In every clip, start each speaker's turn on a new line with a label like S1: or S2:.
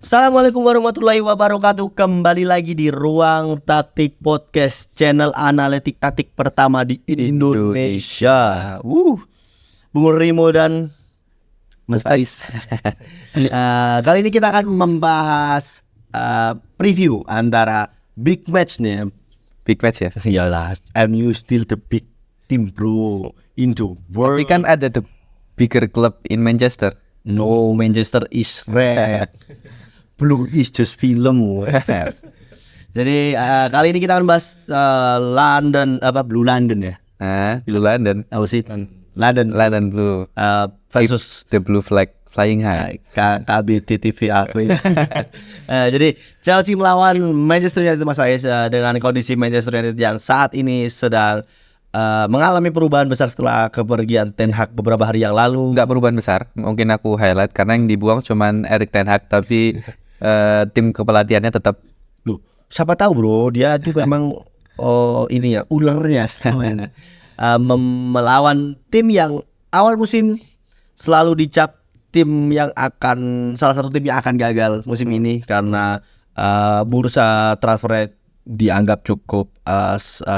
S1: Assalamualaikum warahmatullahi wabarakatuh. Kembali lagi di Ruang Taktik Podcast, channel analitik taktik pertama di Indonesia. Bung Rimo dan Mas Faiz. Kali ini kita akan membahas preview antara big match nih.
S2: Big match ya?
S1: Iyalah, MU still the big team bro in the world.
S2: Tapi kan ada the bigger club in Manchester.
S1: No, Manchester is red. Blue is just film. Jadi kali ini kita akan bahas Blue London ya.
S2: Blue London.
S1: Apa sih? London
S2: Blue
S1: versus
S2: the blue flag flying high.
S1: KBTTVAV. Jadi Chelsea melawan Manchester United, Mas Faiz, dengan kondisi Manchester United yang saat ini sedang mengalami perubahan besar setelah kepergian Ten Hag beberapa hari yang lalu.
S2: Enggak perubahan besar. Mungkin aku highlight karena yang dibuang cuman Erik Ten Hag, tapi tim kepelatihannya tetap.
S1: Loh, siapa tahu bro, dia juga memang ini ya ulernya melawan tim yang awal musim selalu dicap salah satu tim yang akan gagal musim ini karena bursa transfer dianggap cukup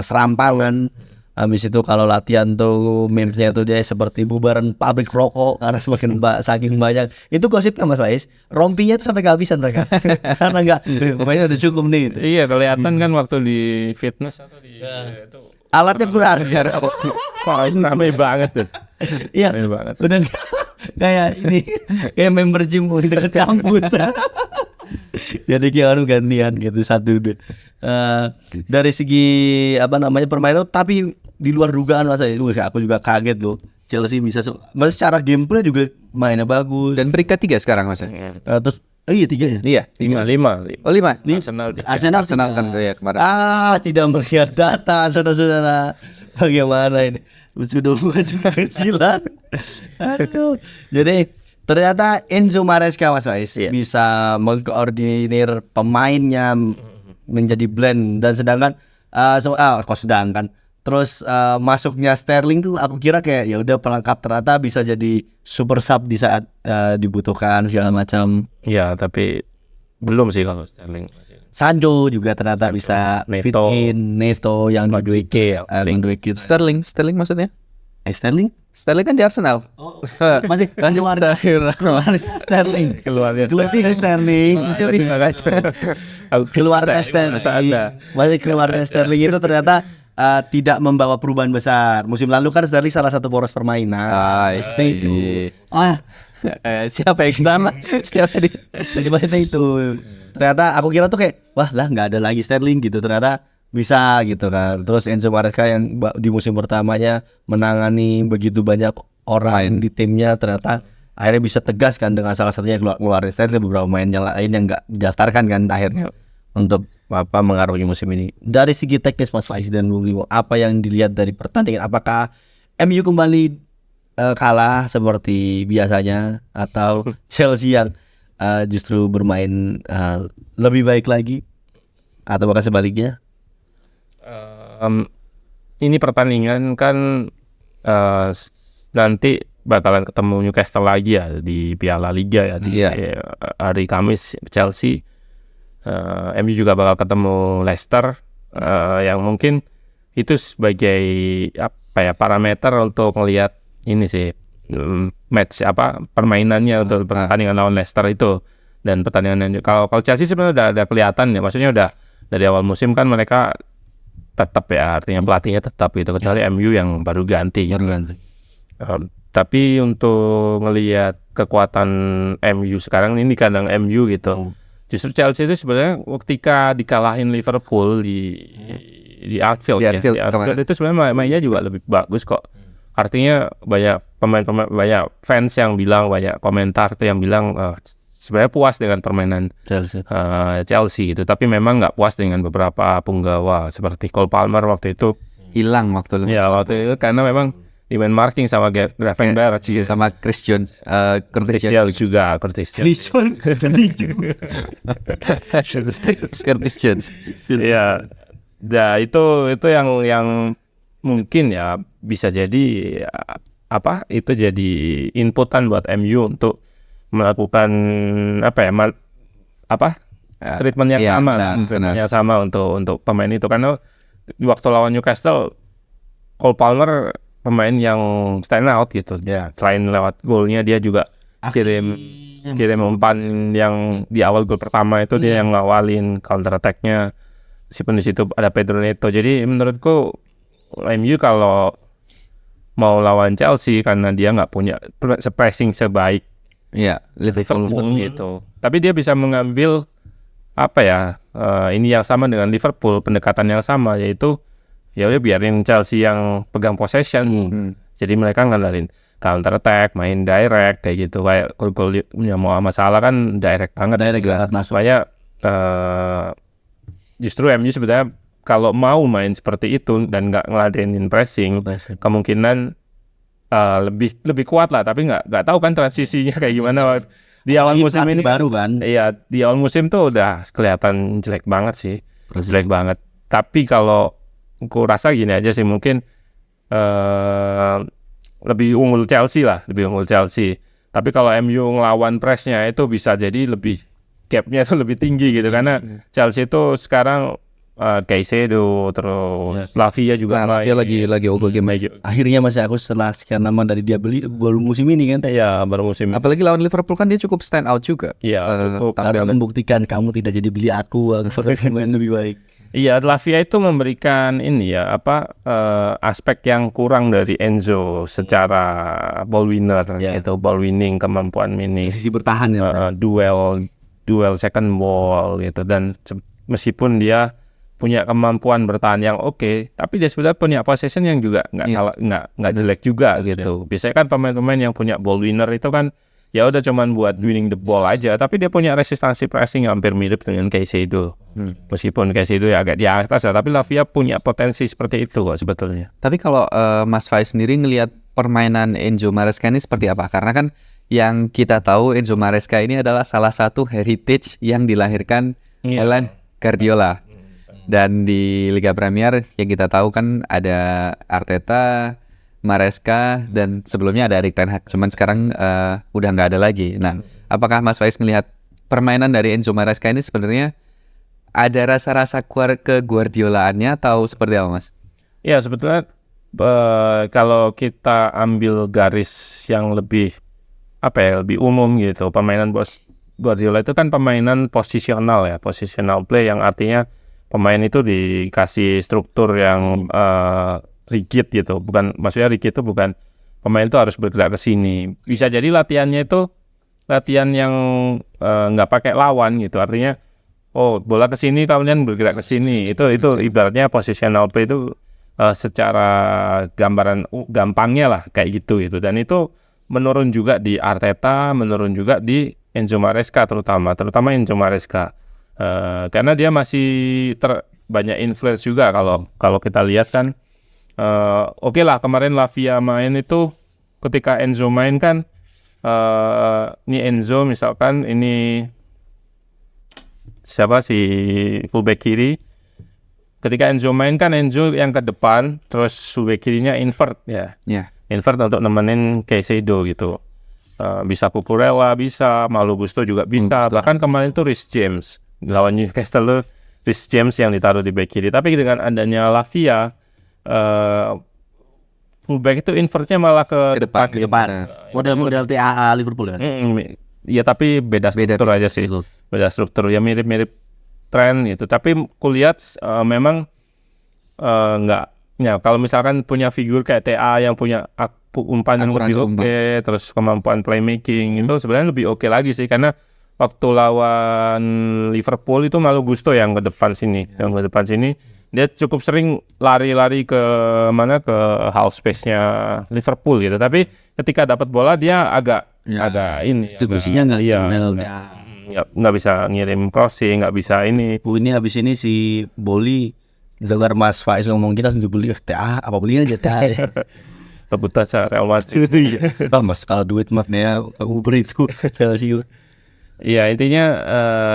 S1: serampangan. Habis itu kalau latihan tuh memesnya tuh dia seperti bubaran pabrik rokok karena saking banyak. Itu gosipnya Mas Faiz, rompinya tuh sampai kehabisan mereka karena enggak pokoknya udah cukup nih.
S3: Iya, kelihatan kan waktu di fitness atau di itu
S1: alatnya kurang.
S3: Wah, itu ramai banget tuh.
S1: Iya, udah kayak ini kayak member gym di dekat kampus. Jadi kayak gantian gitu satu deh. Dari segi permainan tapi di luar dugaan Mas. Aku juga kaget loh. Chelsea bisa secara gameplay juga mainnya bagus.
S2: Dan peringkat 3 sekarang Mas.
S1: Terus 3 ya?
S2: Iya,
S3: 5.
S2: Oh 5.
S1: Arsenal
S2: kan ya kemarin.
S1: Tidak melihat data saudara-saudara. Bagaimana ini? Sudah buat kecilan. Aduh. Jadi ternyata Enzo Maresca Mas Faiz bisa mengkoordinir pemainnya menjadi blend dan terus masuknya Sterling tuh aku kira kayak ya udah pelengkap, ternyata bisa jadi super sub di saat dibutuhkan segala macam.
S3: Iya, tapi belum sih kalau Sterling.
S1: Sancho juga ternyata bisa fit in, Neto yang
S3: Madueke.
S2: Sterling maksudnya? Sterling kan di Arsenal.
S1: Masih Sterling. Keluarnya Sterling itu ternyata tidak membawa perubahan besar. Musim lalu kan Sterling salah satu poros permainan.
S2: Siapa yang sama?
S1: Jadi itu. Ternyata aku kira tuh kayak nggak ada lagi Sterling gitu, ternyata bisa gitu kan. Terus Enzo Maresca yang di musim pertamanya menangani begitu banyak orang di timnya, ternyata akhirnya bisa tegas kan dengan salah satunya ngeluarin Sterling, beberapa pemain yang lain yang nggak didaftarkan kan akhirnya untuk mengaruhi musim ini. Dari segi teknis Mas Faiz dan Bung Limo, apa yang dilihat dari pertandingan? Apakah MU kembali kalah seperti biasanya atau Chelsea yang justru bermain lebih baik lagi, atau bahkan sebaliknya?
S3: Ini pertandingan kan nanti bakalan ketemu Newcastle lagi ya di Piala Liga ya di hari Kamis. Chelsea, MU juga bakal ketemu Leicester, yang mungkin itu sebagai parameter untuk melihat ini sih match permainannya untuk pertandingan lawan Leicester itu. Dan pertandingan kalau Chelsea sebenarnya udah kelihatan ya, maksudnya udah dari awal musim kan mereka tetap ya, artinya pelatihnya tetap gitu, kecuali MU yang baru ganti. Tapi untuk ngelihat kekuatan MU sekarang ini kandang MU gitu, justru Chelsea itu sebenarnya ketika dikalahin Liverpool di Anfield itu sebenarnya mainnya juga lebih bagus kok. Artinya banyak pemain-pemain, banyak fans yang bilang, banyak komentar tuh yang bilang sebenarnya puas dengan permainan Chelsea itu, tapi memang nggak puas dengan beberapa punggawa seperti Cole Palmer waktu itu
S2: hilang waktu
S3: itu karena memang di man marking sama Gravenberch
S2: sama Chris Jones, Curtis Jones.
S3: Ya, itu yang mungkin ya bisa jadi itu jadi inputan buat MU untuk melakukan treatment yang
S2: iya,
S3: sama,
S2: benar,
S3: treatment
S2: benar.
S3: yang sama untuk pemain itu, karena di waktu lawan Newcastle Cole Palmer pemain yang stand out gitu.
S1: Ya.
S3: Selain lewat golnya, dia juga kirim umpan yang di awal gol pertama itu dia yang ngawalin counter attack-nya. Meskipun di situ ada Pedro Neto. Jadi menurutku MU kalau mau lawan Chelsea, karena dia nggak punya pressing sebaik
S2: Iya, Liverpool.
S3: Liverpool gitu. Tapi dia bisa mengambil ini yang sama dengan Liverpool, pendekatan yang sama, yaitu ya udah biarin Chelsea yang pegang possession. Jadi mereka ngandalin counter attack, main direct kayak gitu. Kayak gol punya mau masalah kan direct banget.
S1: Direct banget masuk.
S3: Supaya justru MU sebenarnya kalau mau main seperti itu dan nggak ngeladenin pressing, kemungkinan lebih kuat lah. Tapi nggak tahu kan transisinya kayak gimana di awal musim ini.
S1: Baru kan.
S3: Iya, di awal musim tuh udah kelihatan jelek banget sih, jelek banget. Tapi kalau aku rasa gini aja sih, mungkin lebih unggul Chelsea lah, lebih unggul Chelsea. Tapi kalau MU ngelawan pressnya itu bisa jadi lebih gapnya itu lebih tinggi gitu, karena Chelsea itu sekarang Caicedo terus Lavia juga
S2: Nah, dia lagi ogo game.
S1: Akhirnya Mas aku setelah sekian lama dari dia beli baru musim ini kan.
S3: Iya, baru musim.
S2: Apalagi lawan Liverpool kan dia cukup stand out juga.
S3: Iya, cukup.
S1: Karena membuktikan kamu tidak jadi beli aku main lebih baik.
S3: Iya, Lavia itu memberikan ini ya aspek yang kurang dari Enzo secara ball winner, itu ball winning, kemampuan winning,
S1: Sisi bertahan ya.
S3: duel second ball gitu. Dan meskipun dia punya kemampuan bertahan yang oke, tapi dia sudah punya possession yang juga nggak jelek juga gitu. Biasanya kan pemain-pemain yang punya ball winner itu kan ya udah cuman buat winning the ball aja, tapi dia punya resistansi pressing yang hampir mirip dengan Caicedo. Meskipun Caicedo ya agak di atas ya, tapi Lavia punya potensi seperti itu kok sebetulnya.
S2: Tapi kalau Mas Faiz sendiri ngelihat permainan Enzo Maresca ini seperti apa? Karena kan yang kita tahu Enzo Maresca ini adalah salah satu heritage yang dilahirkan oleh Guardiola. Dan di Liga Premier yang kita tahu kan ada Arteta, Maresca, dan sebelumnya ada Erik ten Hag. Cuman sekarang udah nggak ada lagi. Nah, apakah Mas Faiz melihat permainan dari Enzo Maresca ini sebenarnya ada rasa-rasa ke Guardiolaannya atau seperti apa, Mas?
S3: Ya, sebetulnya kalau kita ambil garis yang lebih lebih umum gitu, permainan Guardiola itu kan permainan posisional ya, positional play, yang artinya pemain itu dikasih struktur yang rigid gitu. Maksudnya rigid itu bukan pemain itu harus bergerak ke sini. Bisa jadi latihannya itu latihan yang nggak pakai lawan gitu. Artinya bola ke sini kemudian bergerak ke sini. Itu ibaratnya positional play itu secara gambaran gampangnya lah kayak gitu. Dan itu menurun juga di Arteta, menurun juga di Enzo Maresca terutama Enzo Maresca. Karena dia masih banyak influence juga kalau kita lihat kan. Oke lah, kemarin Lavia main itu ketika Enzo main kan, ini Enzo misalkan, ini siapa si fullback kiri, ketika Enzo main kan Enzo yang ke depan, terus fullback kirinya invert ya, invert untuk nemenin Caicedo gitu. Bisa Cucurella, bisa Malo Gusto juga bisa, bahkan kemarin itu Reece James lawan Newcastle, Reece James yang ditaruh di back kiri. Tapi dengan adanya Lavia, fullback itu invertnya malah ke depan.
S1: Model TAA Liverpool kan.
S3: Iya, tapi beda struktur aja sih. Beda struktur ya, mirip-mirip tren gitu. Tapi kulihat memang nggak. Ya, kalau misalkan punya figur kayak TA yang punya umpan yang lebih oke, terus kemampuan playmaking itu sebenarnya lebih oke lagi sih, karena waktu lawan Liverpool itu Malo Gusto yang ke depan sini, dia cukup sering lari-lari ke half space-nya Liverpool gitu. Tapi ketika dapat bola dia agak
S1: eksekusinya
S3: nggak bisa ngirim crossing, nggak bisa ini.
S1: Ini habis ini si Boli dengar Mas Faiz ngomong kita langsung dibeli TA, apa beli aja TA.
S3: Rebutan Real Madrid.
S1: Mas kalau duit ya aku beri itu Chelsea.
S3: Iya, intinya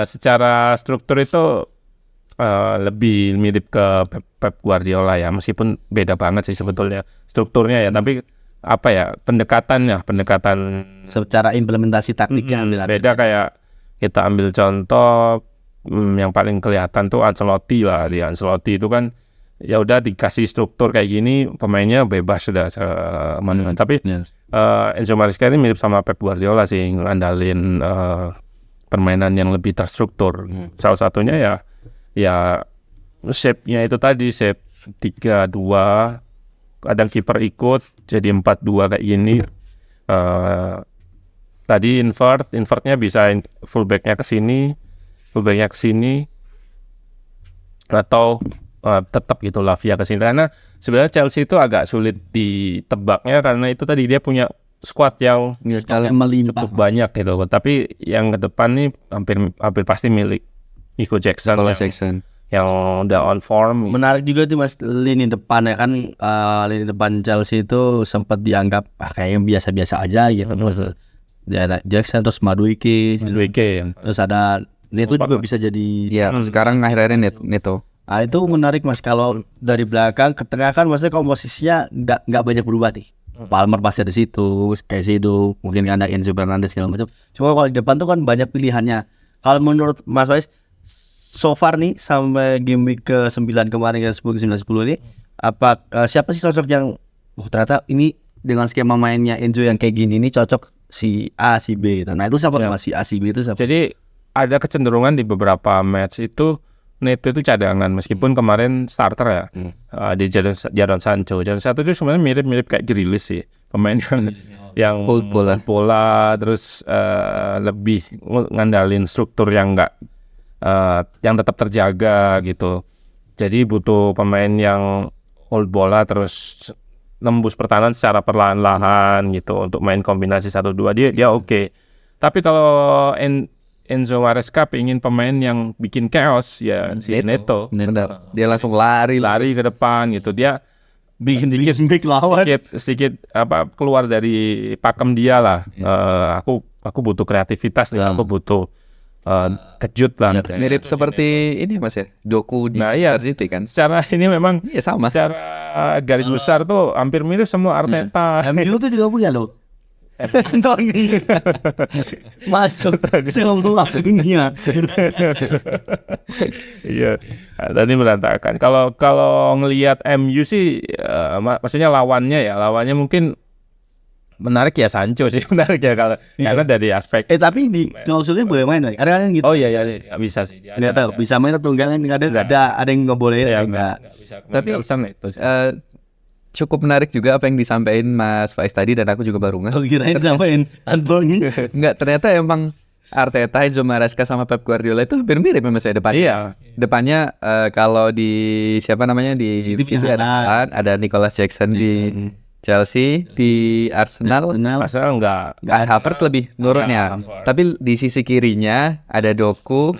S3: secara struktur itu lebih mirip ke Pep Guardiola ya, meskipun beda banget sih sebetulnya strukturnya ya, tapi pendekatan
S1: secara implementasi taktiknya
S3: beda. Kayak kita ambil contoh yang paling kelihatan tuh Ancelotti lah. Di Ancelotti itu kan ya udah dikasih struktur kayak gini, pemainnya bebas sudah manual. Tapi Enzo Maresca ini mirip sama Pep Guardiola sih, ngandalin permainan yang lebih terstruktur. Salah satunya ya shape-nya itu tadi, shape 3-2, kadang kiper ikut jadi 4-2 kayak gini. Tadi invertnya bisa fullbacknya ke sini, atau tetap gitu Lavia ke sini. Karena sebenarnya Chelsea itu agak sulit ditebaknya karena itu tadi dia punya squad yang cukup banyak gitu. Tapi yang ke depan nih hampir pasti milik Nico Jackson, yang udah on form.
S1: Menarik juga tuh Mas, lini depan ya kan, lini depan Chelsea itu sempat dianggap kayaknya biasa-biasa aja gitu. Terus ada Jackson, terus Madueke, terus ada Neto juga bisa jadi.
S2: Ya, sekarang akhir-akhirnya Neto.
S1: Nah, itu menarik Mas, kalau dari belakang ke tengah kan maksudnya komposisinya nggak banyak berubah nih. Palmer pasti ada situ, Caicedo, mungkin ada Enzo Fernandez segala macam. Cuma kalau di depan tuh kan banyak pilihannya. Kalau menurut Mas Faiz, so far nih sampai game week ke-9 kemarin, ke 10 ke 9 10 ini, siapa sih sosok yang ternyata ini dengan skema mainnya Enzo yang kayak gini ini cocok si A si B gitu. Nah itu siapa Mas, si A si B itu siapa?
S3: Jadi ada kecenderungan di beberapa match itu Neto itu cadangan, meskipun kemarin starter ya. Di Jadon Sancho itu sebenarnya mirip-mirip kayak Grealish sih, pemain yang
S2: hold
S3: bola terus lebih ngandalin struktur yang yang tetap terjaga gitu. Jadi butuh pemain yang hold bola terus nembus pertahanan secara perlahan-lahan gitu untuk main kombinasi 1-2 dia oke. Tapi kalau Enzo Maresca ingin pemain yang bikin chaos ya si Neto.
S2: Dia langsung lari
S3: ke depan gitu. Dia bikin sedikit keluar dari pakem dia lah. Aku butuh kreativitas nih, aku butuh kejut lah.
S2: Mirip seperti ini Mas ya, Doku di Manchester City kan.
S3: Secara ini memang
S2: sama.
S3: Secara garis besar tuh hampir mirip semua Arteta.
S1: MU tuh juga punya loh. Anthony masuk semua dunia.
S3: Iya, tadi berantakan. Kalau ngelihat MU sih, maksudnya lawannya mungkin menarik ya Sancho sih, menarik ya karena dari aspek.
S1: Tapi di klausulnya boleh main lagi. Ada kan gitu.
S3: Oh iya bisa sih.
S1: Nggak tahu bisa main atau enggak kan, ada yang nggak boleh ya, enggak.
S3: Tapi itu
S2: cukup menarik juga apa yang disampaikan Mas Faiz tadi, dan aku juga baru nggak.
S1: Kirain sampein Anthony.
S2: Enggak, ternyata emang Arteta, Enzo Maresca sama Pep Guardiola itu hampir mirip Mas ya depannya.
S3: Iya.
S2: Depannya kalau di siapa namanya di City ada Nicolas Jackson di Chelsea, di Arsenal
S3: enggak.
S2: Havertz lebih nurun ya. Tapi di sisi kirinya ada Doku.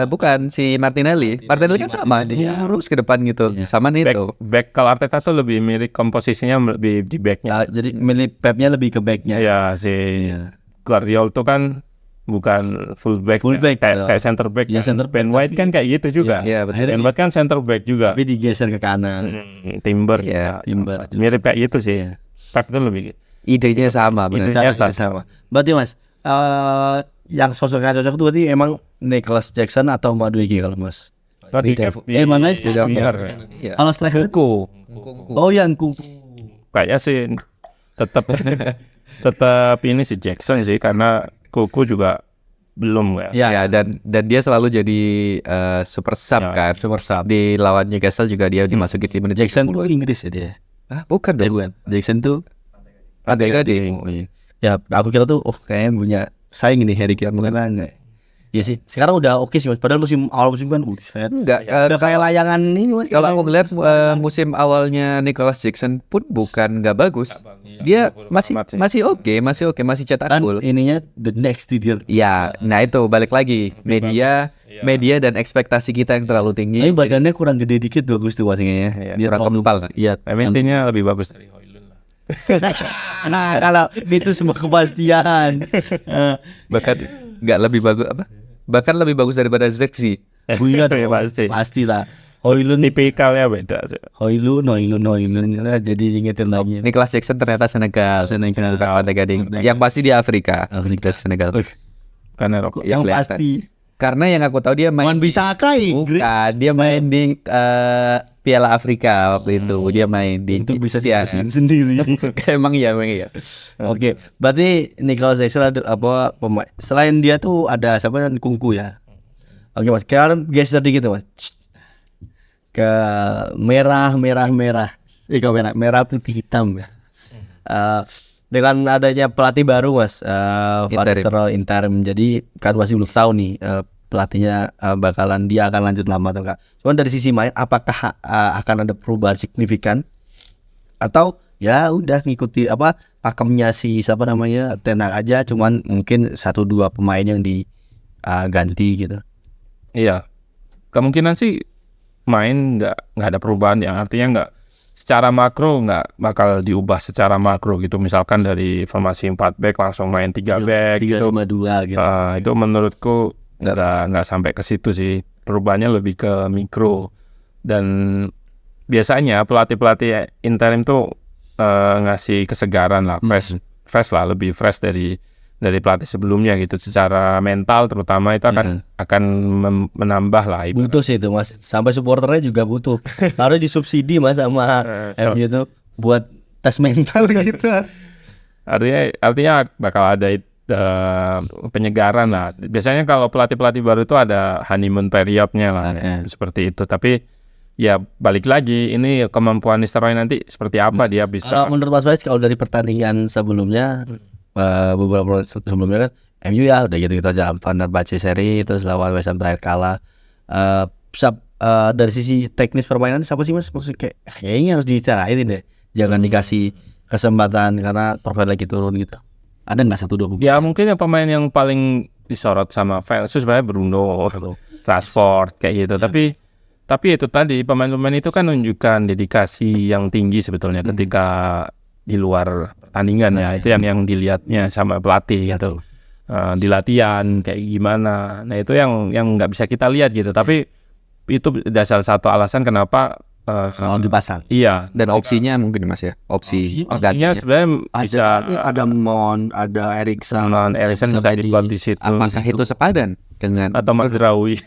S2: Bukan si Martinelli kan sama, dia harus ke depan gitu, sama Neto.
S3: Back kalau Arteta tuh lebih mirip komposisinya lebih di backnya.
S1: Jadi milih Pepnya lebih ke backnya.
S3: Ya si Guardiola tuh kan bukan full back kayak center back.
S1: Ya,
S3: kan. Ben White kan kayak gitu juga.
S2: Iya betul.
S3: Ben White kan center back juga.
S1: Tapi digeser ke kanan.
S3: Timber.
S1: Timber.
S3: Mirip kayak gitu sih. Pep itu lebih.
S2: Idenya sama, benar.
S1: Sama. Berarti Mas, yang sosoknya cocok tuh berarti emang Nicolas Jackson atau Madueke kalau Mas. Mana sih? Kalau striker Kuku. Oh yang Kuku.
S3: Kayaknya sih tetap ini si Jackson sih, karena Kuku juga belum
S2: ya dan dia selalu jadi super sub kan.
S1: Super sub.
S2: Di lawan Newcastle juga dia dimasukin di menit.
S1: Jackson tuh Inggris ya dia.
S2: Bukan dong.
S1: Bukan. Jackson tuh
S2: Gading.
S1: Ya aku kira tuh kayaknya punya saing ini Harry Kane, bukan enggak. Ya sih, sekarang udah oke sih Mas. Padahal awal musim kan
S2: enggak
S1: udah kayak layangan ini Mas.
S2: Kalau aku ngeliat musim awalnya Nicolas Jackson pun bukan enggak bagus. Dia masih oke, masih cetak gol.
S1: Ininya the next year.
S2: Ya, nah itu balik lagi media dan ekspektasi kita yang terlalu tinggi.
S1: Tapi badannya kurang gede dikit bagus tuh wasingnya ya.
S2: Dia kurang kempal.
S3: Iya, intinya lebih bagus dari Højlund lah.
S1: Nah, kalau itu semua kepastian.
S2: Bahkan enggak lebih bagus apa? Bahkan lebih bagus daripada Zexi.
S1: Iya dong, pastilah. Højlund
S3: tipikalnya beda sih.
S1: Højlund jadi ingetin lagi.
S2: Nicolas Jackson ternyata Senegal. Gading. Yang pasti di Afrika. Senegal.
S3: bukan Eropa.
S1: yang
S2: kelihatan.
S1: pasti.
S2: Karena yang aku tahu dia main
S1: Wan Bisaka Inggris.
S2: bukan, dia main di Piala Afrika waktu itu. Dia main di
S1: Itu bisa
S2: Cia-
S1: dijelasin sendiri.
S2: emang iya.
S1: Oke, berarti Nicolas Jackson ada apa selain dia tuh ada siapa yang kungfu ya? Oke Mas, sekarang geser dikit Mas. Ke merah. Kalau merah putih hitam ya. Dengan adanya pelatih baru Mas, Van Nistelrooy interim. Jadi kan masih belum tahu nih pelatihnya dia akan lanjut lama atau enggak. Cuman dari sisi main apakah akan ada perubahan signifikan atau ya udah ngikuti apa pakemnya si siapa namanya Ten Hag aja, cuman mungkin 1-2 pemain yang diganti gitu.
S3: Iya, kemungkinan sih main nggak ada perubahan, yang artinya nggak secara makro nggak bakal diubah secara makro gitu. Misalkan dari formasi 4 back langsung main 3 back gitu.
S1: 3-5-2 gitu.
S3: Itu menurutku nggak sampai ke situ sih. Perubahannya lebih ke mikro. Dan biasanya pelatih interim tuh ngasih kesegaran lah, fresh lah, lebih fresh dari pelatih sebelumnya gitu. Secara mental terutama itu akan menambah lah.
S1: Butuh sih itu Mas. Sampai supporternya juga butuh. Harus disubsidi Mas sama MU itu buat tes mental gitu.
S3: Artinya bakal ada penyegaran lah. Biasanya kalau pelatih baru itu ada honeymoon periodnya lah, seperti itu. Tapi ya balik lagi, ini kemampuan Nistelrooy nanti seperti apa dia bisa.
S1: Kalau menurut Mas Faiz, kalau dari pertandingan sebelumnya beberapa sebelumnya kan MU ya udah gitu aja, Fenerbahce seri terus lawan West Ham terakhir kalah. Dari sisi teknis permainan siapa sih Mas? Maksudnya kayaknya harus diistirahatin deh. Jangan dikasih kesempatan karena profil lagi turun gitu. Ada nggak 1-2?
S3: Ya mungkin yang pemain yang paling disorot sama fans itu sebenarnya Bruno, Rashford kayak gitu. Tapi itu tadi pemain-pemain itu kan menunjukkan dedikasi yang tinggi sebetulnya ketika di luar pertandingan ya. Itu yang dilihatnya sama pelatih gitu. Di latihan kayak gimana. Nah itu yang nggak bisa kita lihat gitu. Tapi itu dasar satu alasan kenapa
S1: selalu dipasang.
S3: Iya.
S2: Dan opsinya mungkin Mas ya. Opsinya
S3: sebenarnya bisa
S1: ada Mount, ada Eriksen
S3: bisa dibuat di situ.
S2: apakah itu sepadan dengan
S3: Atau Mazraoui.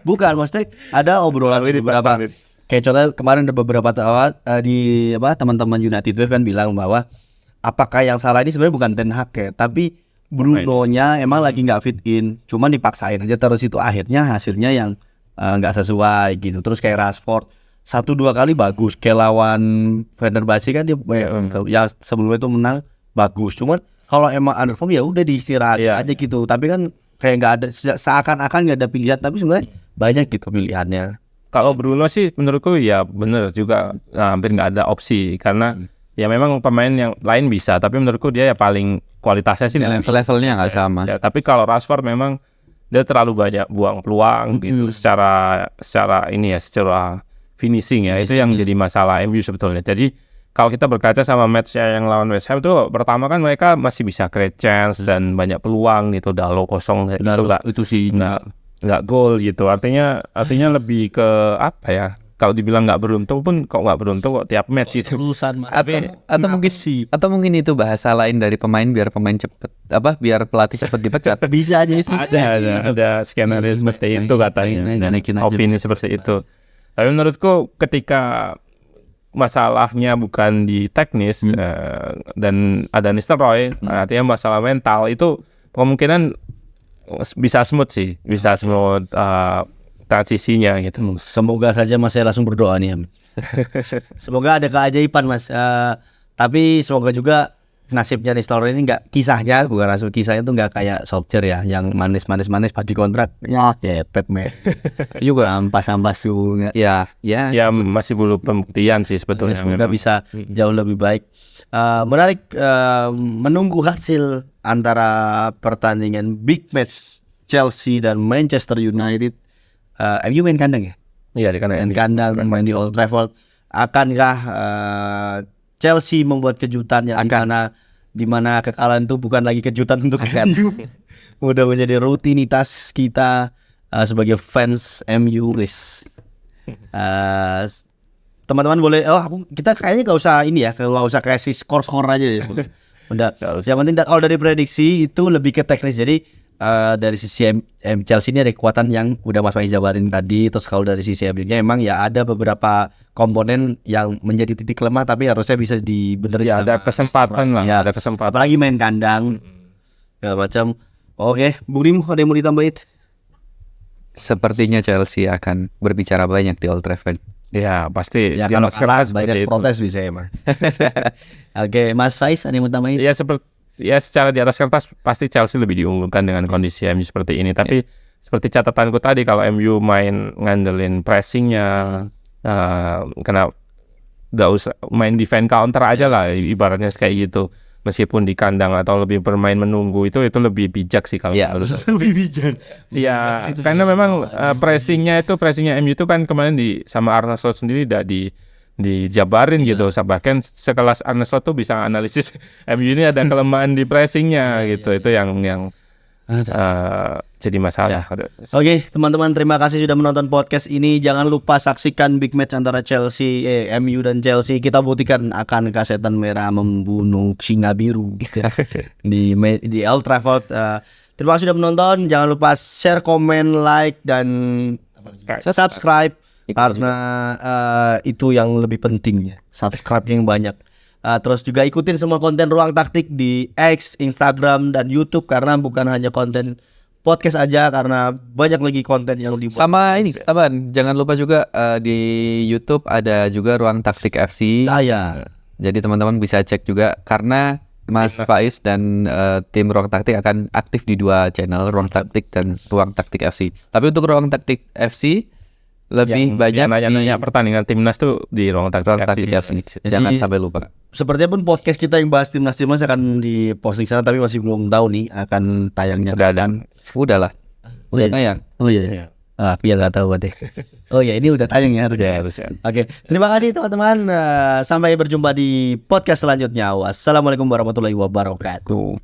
S1: Bukan, maksudnya ada obrolan beberapa. Kayak contohnya kemarin ada beberapa teman-teman United Wave kan bilang bahwa apakah yang salah ini sebenarnya bukan Ten Hag ya, tapi Bruno-nya emang lagi nggak fit in, cuman dipaksain aja terus, itu akhirnya hasilnya yang nggak sesuai gitu. Terus kayak Rashford 1-2 kali bagus, kayak lawan Fenerbahce kan dia yang sebelumnya itu menang bagus, cuman kalau emang underform ya udah diistirahat aja gitu. Tapi kan kayak nggak ada, seakan-akan nggak ada pilihan, tapi sebenarnya banyak gitu pilihannya.
S3: Kalau Bruno sih menurutku ya bener juga, hampir nggak ada opsi karena ya memang pemain yang lain bisa, tapi menurutku dia ya paling kualitasnya sih
S2: levelnya nggak sama.
S3: Ya, tapi kalau Rashford memang dia terlalu banyak buang peluang gitu secara finishing ya. Itu yang jadi masalah MU sebetulnya. Jadi kalau kita berkaca sama match yang lawan West Ham tuh, pertama kan mereka masih bisa create chance dan banyak peluang gitu, Dalot kosong
S1: Itu sih
S3: nggak gol gitu. Artinya lebih ke apa ya? Kalau dibilang nggak beruntung pun kok nggak beruntung kok tiap match itu.
S2: Atau mungkin itu bahasa lain dari pemain biar pemain cepet biar pelatih cepet dipecat.
S1: bisa aja sih.
S3: Ada skenario seperti itu katanya. Opini seperti itu. Tapi menurutku ketika masalahnya bukan di teknis dan ada Nistelrooy, artinya masalah mental, itu kemungkinan bisa smooth transisinya gitu.
S1: Semoga saja Mas, saya langsung berdoa nih. Semoga ada keajaiban Mas. Tapi semoga juga nasibnya Nistelrooy ini nggak, kisahnya bukan langsung kisahnya tuh nggak kayak Solskjaer ya, yang manis pas di kontrak ya kepet juga ampas juga.
S2: Ya
S3: Masih belum pembuktian sih sebetulnya.
S1: Semoga bisa jauh lebih baik. Menarik menunggu hasil antara pertandingan big match Chelsea dan Manchester United. MU main kandang ya?
S3: Iya, di kandang.
S1: Main di Old Trafford. Akankah Chelsea membuat kejutan yang di mana kekalahan itu bukan lagi kejutan untuk MU, udah menjadi rutinitas kita sebagai fans MU. Teman-teman boleh, kita kayaknya nggak usah kasih skor aja ya. Udah. Yang penting kalau dari prediksi itu lebih ke teknis. Jadi dari sisi Chelsea ini ada kekuatan yang udah Mas Faiz jabarin tadi. Terus kalau dari sisi MU-nya emang ya ada beberapa komponen yang menjadi titik lemah tapi harusnya bisa dibenerin.
S3: Ya ada kesempatan lah,
S1: ya.
S3: ada kesempatan.
S1: Apalagi main kandang segala macam. Oke, Bung Rim ada yang mau ditambahin?
S2: Sepertinya Chelsea akan berbicara banyak di Old Trafford.
S3: Ya pasti.
S1: Ya
S3: dia
S1: kalau
S3: masyarakat
S1: kalah
S3: seperti
S1: banyak
S3: itu.
S1: protes bisa emang. Oke, Mas Faiz ada yang mau tambahin?
S3: Ya secara di atas kertas pasti Chelsea lebih diunggulkan dengan kondisi MU seperti ini. Tapi seperti catatanku tadi, kalau MU main ngandelin pressingnya, kena nggak usah main defense counter aja lah, ibaratnya kayak gitu. Meskipun di kandang atau lebih bermain menunggu itu lebih bijak sih kalau menurut saya.
S1: Lebih bijak.
S3: Iya, karena memang pressingnya MU itu kan kemarin sama Arne Slot sendiri udah dijabarin gitu. Bahkan sekelas Arne Slot tuh bisa analisis MU ini ada kelemahan di pressingnya gitu. Itu yang jadi masalah.
S1: Oke, teman-teman, terima kasih sudah menonton podcast ini. Jangan lupa saksikan big match antara MU dan Chelsea. Kita buktikan akan setan merah membunuh singa biru di Old Trafford. Terima kasih sudah menonton. Jangan lupa share, komen, like, dan subscribe. Karena itu yang lebih penting ya. Subscribe yang banyak. Terus juga ikutin semua konten Ruang Taktik di X, Instagram, dan YouTube. Karena bukan hanya konten podcast aja, karena banyak lagi konten yang dibuat.
S2: Sama ini, teman, jangan lupa juga di YouTube ada juga Ruang Taktik FC.
S1: Ya.
S2: Jadi teman-teman bisa cek juga, karena Mas Faiz dan tim Ruang Taktik akan aktif di 2 channel, Ruang Taktik dan Ruang Taktik FC. Tapi untuk Ruang Taktik FC lebih banyak
S3: nanya pertandingan timnas tuh di Ruang Taktik
S2: FC. Jangan sampai lupa.
S1: Sepertinya pun podcast kita yang bahas timnas akan diposting sana, tapi masih belum tahu nih akan tayangnya.
S2: Udahlah. Udah tayang.
S1: Oh iya. Biar nggak tahu deh. Oh ya, ini udah tayang ya harusnya. Oke, terima kasih teman-teman. Sampai berjumpa di podcast selanjutnya. Wassalamualaikum warahmatullahi wabarakatuh.